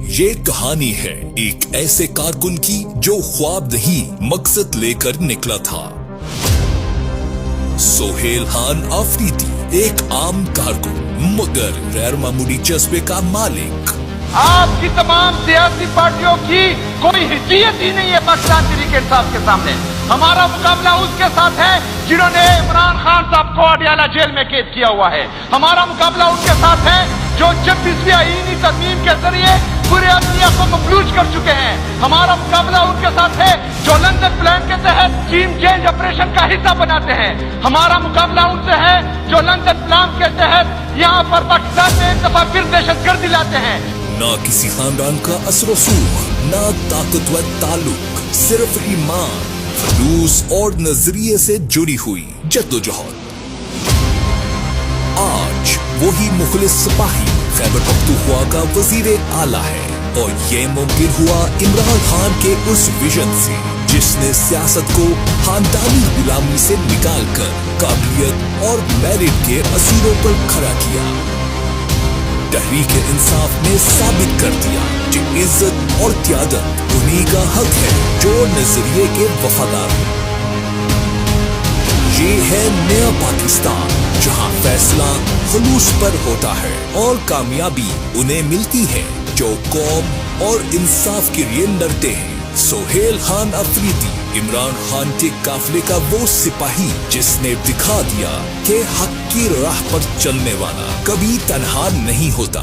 یہ کہانی ہے ایک ایسے کارکن کی جو خواب نہیں مقصد لے کر نکلا تھا۔ سہیل خان آفریدی ایک عام کارکن مگر غیر معمولی جذبے کا مالک۔ آپ کی تمام سیاسی پارٹیوں کی کوئی حیثیت ہی نہیں ہے پاکستان تحریک انصاف کے سامنے۔ ہمارا مقابلہ اس کے ساتھ ہے جنہوں نے عمران خان صاحب کو اڈیالہ جیل میں قید کیا ہوا ہے۔ ہمارا مقابلہ ان کے ساتھ ہے جو 26ویں آئینی ترمیم کے ذریعے پورے عدلیہ کو مفلوج کر چکے ہیں۔ ہمارا مقابلہ ان کے ساتھ ہے جو لندن پلان کے تحت ٹیم چینج آپریشن کا حصہ بناتے ہیں۔ ہمارا مقابلہ ان سے ہے جو لندن پلان کے تحت یہاں پر پاکستان میں ایک دفعہ پھر دہشت گردی لاتے ہیں۔ نہ کسی خاندان کا اثر و رسوخ، نہ طاقت و تعلق، صرف ایمان، خلوص اور نظریے سے جڑی ہوئی جدوجہد۔ آج وہی مخلص سپاہی خیبر پختونخوا کا وزیر اعلیٰ ہے، اور یہ ممکن ہوا عمران خان کے اس ویژن سے جس نے سیاست کو خاندانی غلامی سے نکال کر قابلیت اور میرٹ کے اصولوں پر کھڑا کیا۔ تحریک انصاف نے ثابت کر دیا کہ عزت اور قیادت انہی کا حق ہے جو نظریے کے وفادار ہیں۔ یہ ہے نیا پاکستان جہاں فیصلہ خلوص پر ہوتا ہے اور کامیابی انہیں ملتی ہے جو قوم اور انصاف کے لیے لڑتے ہیں۔ سہیل خان آفریدی عمران خان کے قافلے کا وہ سپاہی جس نے دکھا دیا کہ حق کی راہ پر چلنے والا کبھی تنہا نہیں ہوتا۔